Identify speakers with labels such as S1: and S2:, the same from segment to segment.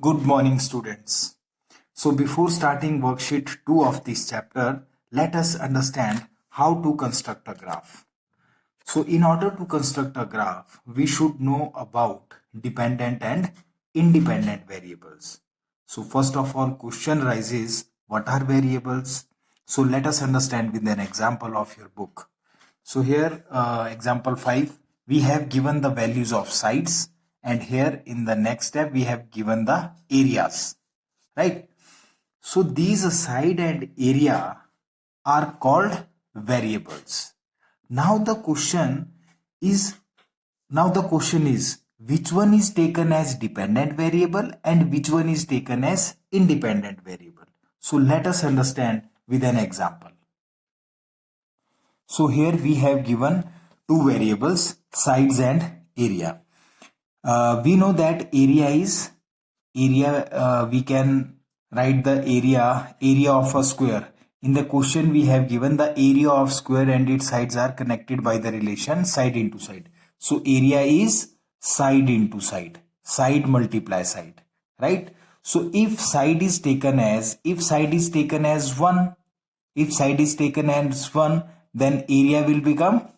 S1: Good morning, students. So, before starting worksheet 2 of this chapter, let us understand how to construct a graph. So, in order to construct a graph, we should know about dependent and independent variables. So, first of all, question rises, what are variables? So, let us understand with an example of your book. So here, example 5, we have given the values of sides, and here in the next step, we have given the areas, right? So these side and area are called variables. Now the question is, which one is taken as dependent variable and which one is taken as independent variable? So let us understand with an example. So here we have given two variables, sides and area. We know that we can write the area of a square. In the question we have given the area of square and its sides are connected by the relation side into side. So area is side into side multiply side, right? So if side is taken as 1, then area will become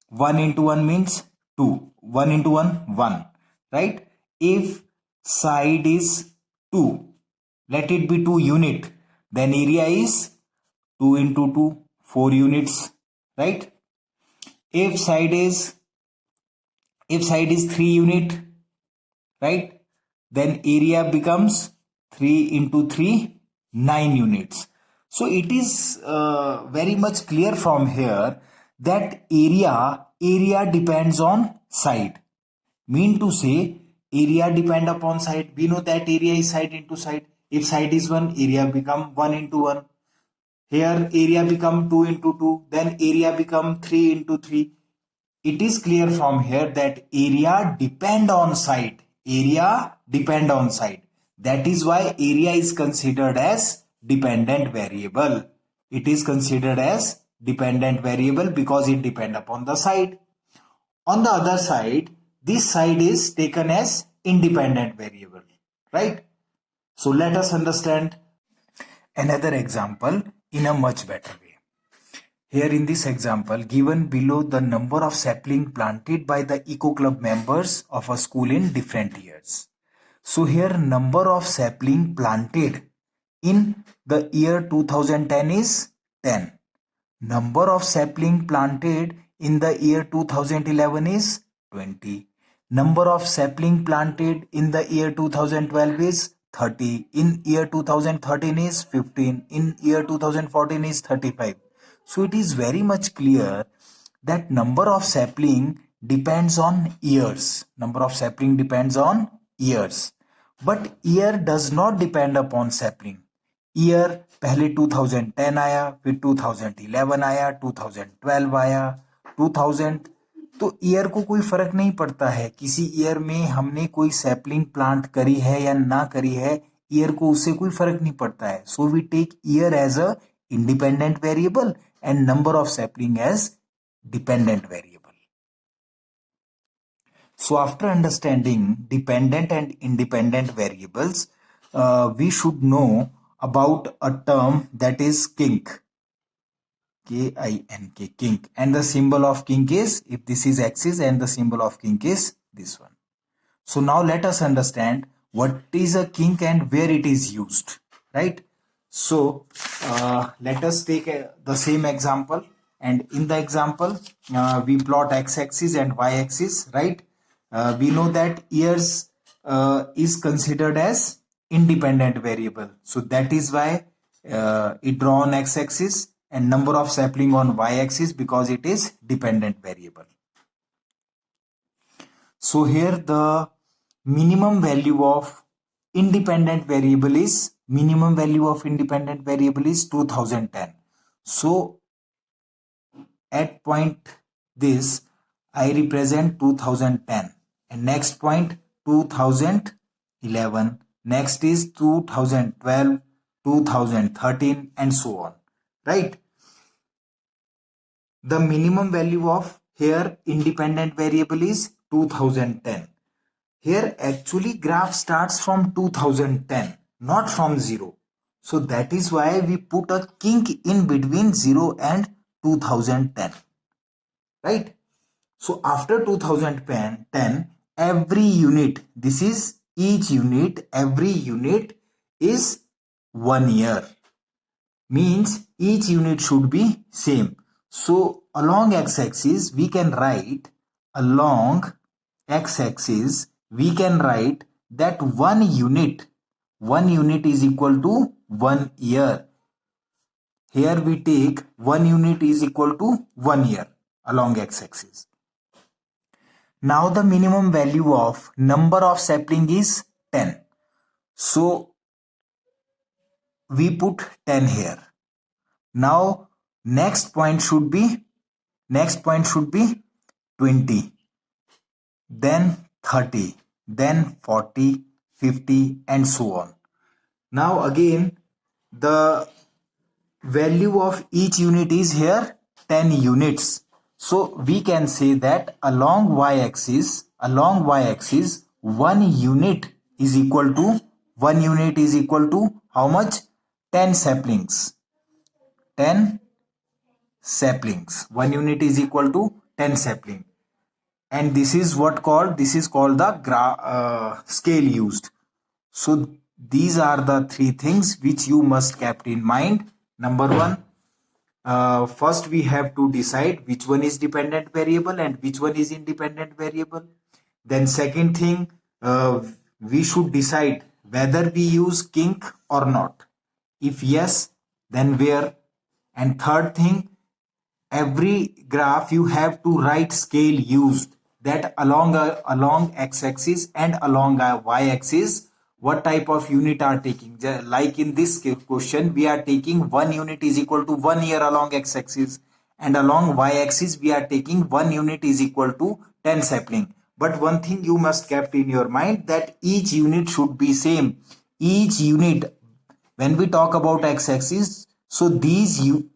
S1: 1 into 1 means 2. 1 into 1, 1. Right? If side is 2, let it be 2 unit, then area is 2 into 2, 4 units. Right? If side is 3 unit, right? Then area becomes 3 into 3, 9 units. So it is very much clear from here that area depends on side. Mean to say, area depend upon side. We know that area is side into side. If side is 1, area become 1 into 1. Here area become 2 into 2. Then area become 3 into 3. It is clear from here that area depend on side. That is why area is considered as dependent variable. It is considered as dependent variable because it depend upon the side. On the other side, this side is taken as independent variable, right? So let us understand another example in a much better way. Here in this example, given below the number of sapling planted by the Eco Club members of a school in different years. So here number of sapling planted in the year 2010 is 10. Number of sapling planted in the year 2011 is 20. Number of sapling planted in the year 2012 is 30. In year 2013 is 15. In year 2014 is 35. So it is very much clear that number of sapling depends on years. Number of sapling depends on years. But year does not depend upon sapling. Year पहले 2010 आया, फिर 2011 आया, 2012 आया, 2000, तो year को कोई फर्क नहीं पड़ता है. किसी ईयर में हमने कोई सैपलिंग प्लांट करी है या ना करी है, ईयर को उससे कोई फर्क नहीं पड़ता है. So we take year as a independent variable and number of sapling as dependent variable. So after understanding dependent and independent variables, we should know about a term that is kink. K-I-N-K, kink. And the symbol of kink is, if this is axis and the symbol of kink is this one. So now let us understand what is a kink and where it is used, right? So let us take the same example, and in the example we plot x-axis and y-axis, right? We know that years is considered as independent variable, so that is why it draw on x-axis and number of sapling on y-axis because it is dependent variable. So here the minimum value of independent variable is 2010. So at point this I represent 2010, and next point 2011, next is 2012, 2013 and so on, right? The minimum value of here independent variable is 2010. Here actually graph starts from 2010, not from 0. So that is why we put a kink in between 0 and 2010. Right? So after 2010, every unit, this is each unit, every unit is 1 year. Means each unit should be same. So along x-axis we can write, along x-axis we can write that 1 unit is equal to 1 year. Here we take 1 unit is equal to 1 year along x-axis. Now the minimum value of number of sapling is 10. So we put 10 here. Now next point should be 20, then 30, then 40, 50 and so on. Now again the value of each unit is here 10 units. So we can say that along y-axis 1 unit is equal to how much? 10 saplings. 10 saplings. 1 unit is equal to 10 sapling. And this is called the scale used. So these are the 3 things which you must keep in mind. Number 1, first we have to decide which one is dependent variable and which one is independent variable. Then second thing, we should decide whether we use kink or not. If yes, then where. And third thing, every graph you have to write scale used, that along x-axis and along y-axis what type of unit are taking. Like in this question we are taking 1 unit is equal to 1 year along x-axis, and along y-axis we are taking 1 unit is equal to 10 sapling. But one thing you must keep in your mind, that each unit should be same. Each unit, when we talk about x-axis, so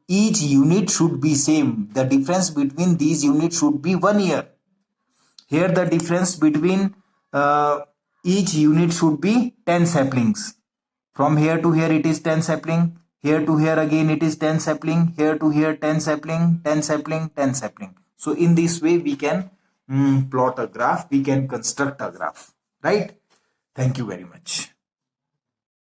S1: each unit should be same. The difference between these units should be 1 year. Here the difference between each unit should be 10 saplings. From here to here it is 10 sapling. Here to here again it is 10 sapling. Here to here 10 sapling, 10 sapling, 10 sapling. So in this way we can plot a graph. We can construct a graph. Right? Thank you very much.